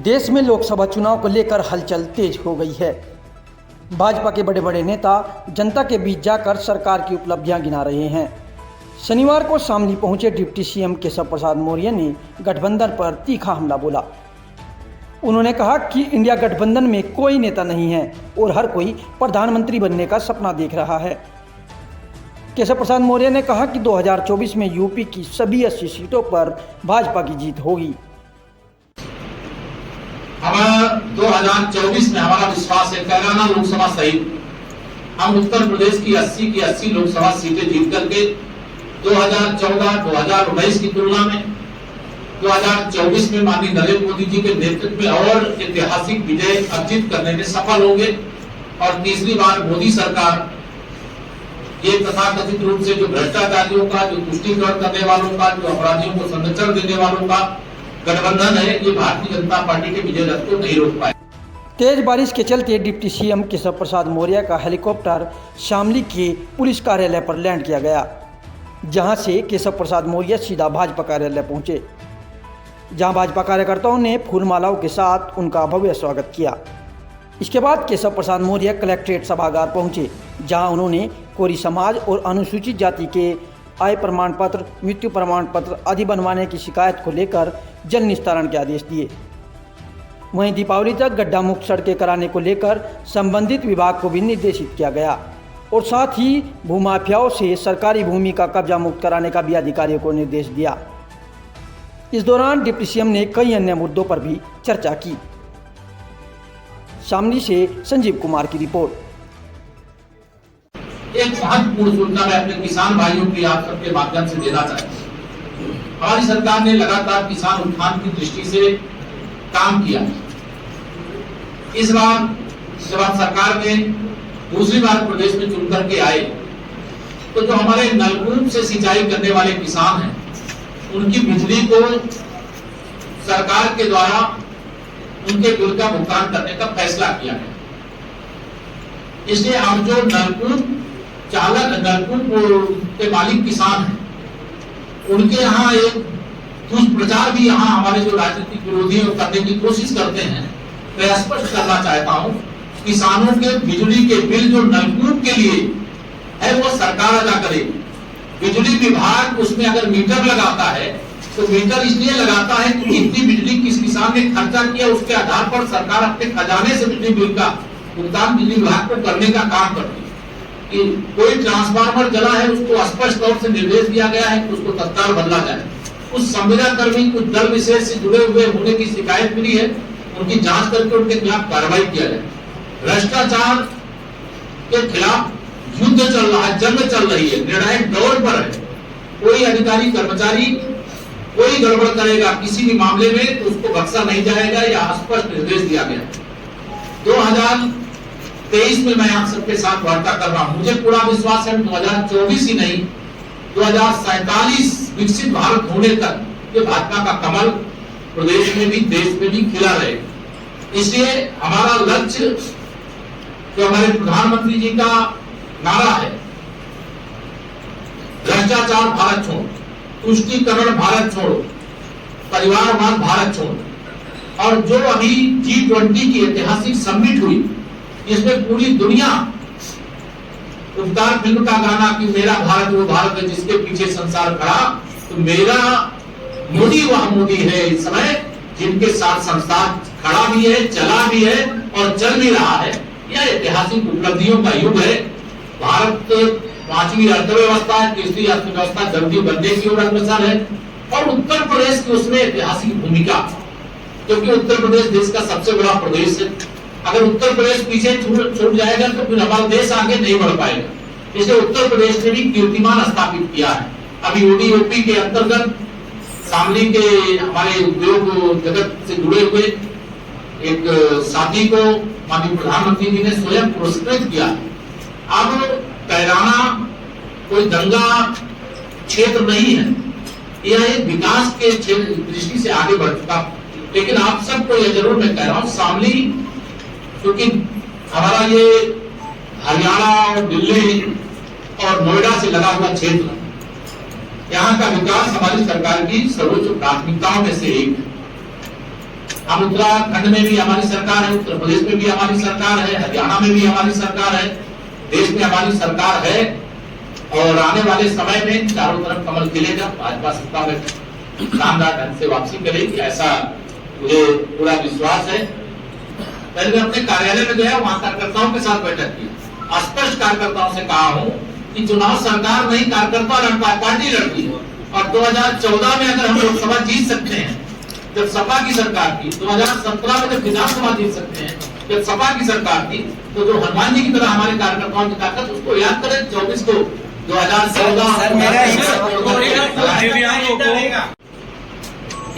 देश में लोकसभा चुनाव को लेकर हलचल तेज हो गई है। भाजपा के बड़े बड़े नेता जनता के बीच जाकर सरकार की उपलब्धियां गिना रहे हैं। शनिवार को शामली पहुंचे डिप्टी सीएम केशव प्रसाद मौर्य ने गठबंधन पर तीखा हमला बोला। उन्होंने कहा कि इंडिया गठबंधन में कोई नेता नहीं है और हर कोई प्रधानमंत्री बनने का सपना देख रहा है। केशव प्रसाद मौर्य ने कहा कि 2024 में यूपी की सभी 80 सीटों पर भाजपा की जीत होगी। हमारा 2024 में हमारा विश्वास है तेलंगाना लोकसभा सहित हम उत्तर प्रदेश की 80 लोकसभा सीटें जीत करके 2014-2019 की तुलना में 2024 में माननीय नरेंद्र मोदी जी के नेतृत्व में और ऐतिहासिक विजय अर्जित करने में सफल होंगे और तीसरी बार मोदी सरकार ये तथाकथित रूप से जो भ्रष्टाचारियों का, जो तुष्टीकरण करने वालों का, जो अपराधियों को संरक्षण देने वालों का गठबंधन है, ये भारतीय जनता पार्टी के विजय रथ को नहीं रोक पाए। तेज बारिश के चलते डिप्टी सीएम केशव प्रसाद मौर्य का हेलीकॉप्टर शामली के पुलिस कार्यालय पर लैंड किया गया, जहां से केशव प्रसाद मौर्य सीधा भाजपा कार्यालय पहुंचे, जहां भाजपा कार्यकर्ताओं ने फूलमालाओं के साथ उनका भव्य स्वागत किया। इसके बाद केशव प्रसाद मौर्य कलेक्ट्रेट सभागार पहुंचे, जहां उन्होंने कोरी समाज और अनुसूचित जाति के आय प्रमाण पत्र, मृत्यु प्रमाण पत्र आदि बनवाने की शिकायत को लेकर जल निस्तारण के आदेश दिए। वहीं दीपावली तक गड्ढा मुक्त सड़कें कराने को लेकर संबंधित विभाग को भी निर्देशित किया गया और साथ ही भूमाफियाओं से सरकारी भूमि का कब्जा मुक्त कराने का भी अधिकारियों को निर्देश दिया। इस दौरान डिप्टी सीएम ने कई अन्य मुद्दों पर भी चर्चा की। शामली से संजीव कुमार की रिपोर्ट। एक महत्वपूर्ण सूचना मैं अपने किसान भाइयों की आप सबके माध्यम से देना चाहता हूं। हमारी सरकार ने लगातार किसान उत्थान की दृष्टि से काम किया। इस बार जब आप सरकार में दूसरी बार प्रदेश में चुन करके आए तो जो हमारे नलकूप से सिंचाई करने वाले किसान हैं, उनकी बिजली को सरकार के द्वारा उनके बिल का भुगतान करने का फैसला किया गया। इसलिए अब जो नलकूप चालक, नलकूप के मालिक किसान हैं, उनके यहाँ एक दुष्प्रचार भी यहाँ हमारे जो राजनीतिक विरोधी करने की कोशिश करते हैं। मैं स्पष्ट करना चाहता हूँ, किसानों के बिजली के बिल जो नलकूप के लिए है वो सरकार अदा करेगी। बिजली विभाग उसमें अगर मीटर लगाता है तो मीटर इसलिए लगाता है कि कितनी बिजली किस किसान ने खर्चा किया, उसके आधार पर सरकार अपने खजाने से बिजली बिल का भुगतान बिजली विभाग को करने का काम करती है। कि कोई ट्रांसफार्मर जला है, उसको स्पष्ट तौर से निर्देश दिया गया है कि उसको तत्काल बदला जाए। कुछ संविदा कर्मी कुछ दल विशेष से जुड़े हुए होने की शिकायत मिली है, उनकी जांच करके उनके खिलाफ कार्रवाई किया जाए। भ्रष्टाचार के खिलाफ युद्ध चल रहा है, जंग चल रही है, निर्णायक दौर पर है। कोई अधिकारी कर्मचारी कोई गड़बड़ करेगा किसी भी मामले में तो उसको बख्शा नहीं जाएगा, यह स्पष्ट निर्देश दिया गया। 2023 में मैं आप सबके साथ वार्ता कर रहा हूं। मुझे पूरा विश्वास है 2024 ही नहीं 2047 विकसित भारत होने तक ये भाजपा का कमल प्रदेश में भी देश में भी खिला रहेगा। इसलिए हमारा लक्ष्य जो हमारे प्रधानमंत्री जी का नारा है, भ्रष्टाचार भारत छोड़ो, तुष्टीकरण भारत छोड़ो, परिवारवाद भारत छोड़ो, और जो अभी G20 की ऐतिहासिक समिट हुई, इसमें पूरी दुनिया उपकार फिल्म का गाना कि मेरा भारत वो भारत है जिसके पीछे संसार खड़ा, तो मेरा मोदी वह मोदी है इस समय जिनके साथ संसार खड़ा भी है, चला भी है और चल भी रहा है। यह ऐतिहासिक उपलब्धियों का युग है। भारत 5वीं अर्थव्यवस्था है, तीसरी अर्थव्यवस्था जल्दी बनने की ओर अग्रसर है और उत्तर प्रदेश की उसमें ऐतिहासिक भूमिका, क्योंकि उत्तर प्रदेश देश का सबसे बड़ा प्रदेश है। अगर उत्तर प्रदेश पीछे छूट जाएगा तो फिर हमारा देश आगे नहीं बढ़ पाएगा। इसलिए उत्तर प्रदेश ने भी कीर्तिमान स्थापित किया है। अभी ओडीओपी के अंतर्गत शामली के हमारे उद्योग जगत से जुड़े हुए एक साथी को माननीय प्रधानमंत्री जी ने स्वयं पुरस्कृत किया। अब कैराना कोई दंगा क्षेत्र नहीं है, यह एक विकास के दृष्टि से आगे बढ़ चुका। लेकिन आप सबको यह जरूर मैं कह रहा हूँ, शामली क्योंकि हमारा ये हरियाणा और दिल्ली और नोएडा से लगा हुआ क्षेत्र, यहाँ का विकास हमारी सरकार की सर्वोच्च प्राथमिकताओं में से एक है। हम उत्तराखंड में भी हमारी सरकार है, उत्तर प्रदेश में भी हमारी सरकार है, हरियाणा में भी हमारी सरकार है, देश में हमारी सरकार है और आने वाले समय में चारों तरफ कमल खिलेगा। भाजपा सत्ता में शानदार ढंग से वापसी करेगी, ऐसा मुझे पूरा विश्वास है। पहले अपने कार्यालय में गया, वहां कार्यकर्ताओं के साथ बैठक की, स्पष्ट कार्यकर्ताओं से कहा हूं कि चुनाव सरकार नहीं कार्यकर्ता लड़ता है, पार्टी लड़ती है। और 2014 में अगर हम लोकसभा जीत सकते हैं जब सपा की सरकार थी, 2017 में जब विधानसभा जीत सकते हैं जब सपा की सरकार थी, तो जो हनुमान जी की तरह हमारे कार्यकर्ताओं की ताकत, उसको याद करें 24 को 2014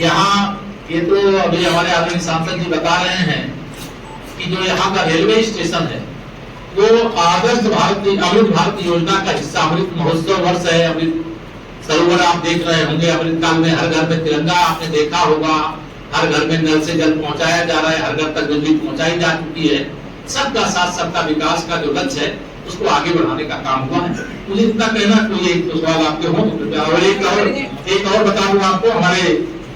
यहाँ ये तो अभी हमारे आदरणीय सांसद जी बता रहे हैं कि जो यहाँ का रेलवे स्टेशन है वो आदर्श भारत अमृत भारत योजना का हिस्सा, अमृत महोत्सव वर्ष है। अमृत सरोवर आप देख रहे होंगे, अमृत काल में हर घर में तिरंगा आपने देखा होगा, हर घर में नल से जल पहुंचाया जा रहा है, हर घर तक बिजली पहुंचाई जा चुकी है। सबका साथ सबका विकास का जो लक्ष्य है उसको आगे बढ़ाने का काम हुआ है। मुझे इतना कहना, कोई एक सवाल आपके हो तो और एक और बता दूं आपको, हमारे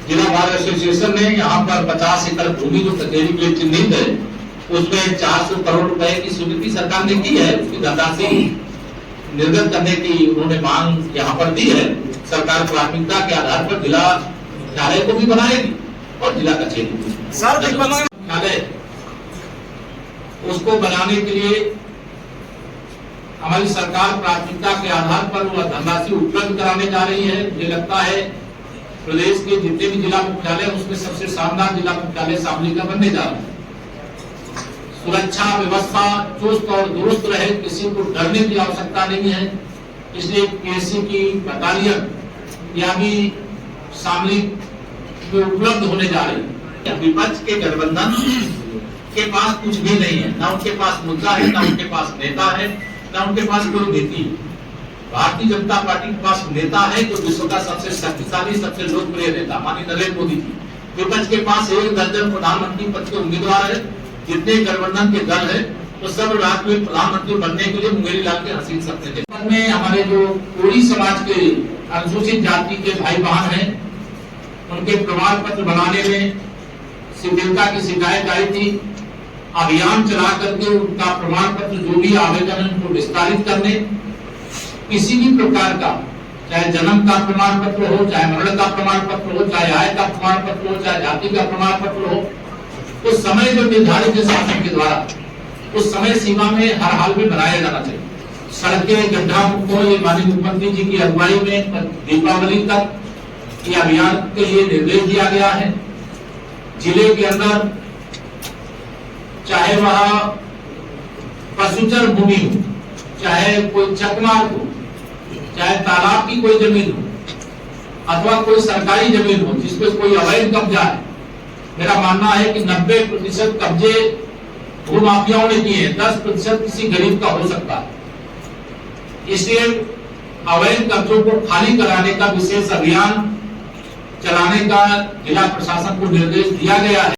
जिला बार एसोसिएशन ने यहाँ पर 50 एकड़ भूमि जो कचेरी के लिए चिन्हित है उसमें 400 करोड़ रुपए की स्वीकृति सरकार ने की है। उसकी धनराशि निर्गत करने की उन्होंने मांग यहाँ पर दी है। सरकार प्राथमिकता के आधार पर जिला मुख्यालय को भी बनाएगी और जिला कचेरी मुख्यालय उसको बनाने के लिए हमारी सरकार प्राथमिकता के आधार पर वह धनराशि उपलब्ध कराने जा रही है। मुझे लगता है प्रदेश के जितने भी जिला मुख्यालय उसमें सबसे शानदार जिला मुख्यालय शामली का बनने जा रहा है। सुरक्षा व्यवस्था चुस्त और दुरुस्त रहे, किसी को डरने की आवश्यकता नहीं है, इसलिए पीएससी की बटालियन या भी शामली में उपलब्ध होने जा रही है। विपक्ष के गठबंधन के पास कुछ भी नहीं है, ना उनके पास मुद्दा है, ना उनके पास नेता है, ना उनके पास कोई नीति। भारतीय जनता पार्टी के पास नेता है जो विश्व का सबसे शक्तिशाली, सबसे लोकप्रिय नेता माननीय नरेंद्र मोदी जी। विपक्ष के पास 1 दर्जन प्रधानमंत्री पद के उम्मीदवार है। जितने गठबंधन के दल है तो सब राज्य में प्रधानमंत्री बनने के लिए मुंगेरी लाल के हसीन सपने थे। में हमारे जो कोली समाज के अनुसूचित जाति के भाई बहन हैं, उनके प्रमाण पत्र बनाने में शिथिलता की शिकायत आई थी। अभियान चला करके उनका प्रमाण पत्र जो भी आवेदन है उनको विस्तारित करने, किसी भी प्रकार का चाहे जन्म का प्रमाण पत्र हो, चाहे मरण का प्रमाण पत्र हो, चाहे आय का प्रमाण पत्र हो, चाहे जाति का प्रमाण पत्र हो, उस समय जो निर्धारित है शासन के द्वारा उस समय सीमा में हर हाल में बनाया जाना चाहिए। सड़कें गड्ढा मुक्त हो, ये माननीय मुख्यमंत्री जी की अगुवाई में दीपावली तक ये अभियान के लिए निर्देश दिया गया है। जिले के अंदर चाहे वह पशुचर भूमि हो, चाहे कोई चकमार्ग हो, चाहे तालाब की कोई जमीन हो अथवा कोई सरकारी जमीन हो जिसपे कोई अवैध कब्जा है, मेरा मानना है कि 90% कब्जे भूमाफियाओं ने किए हैं, 10% किसी गरीब का हो सकता है। इसलिए अवैध कब्जों को खाली कराने का विशेष अभियान चलाने का जिला प्रशासन को निर्देश दिया गया है।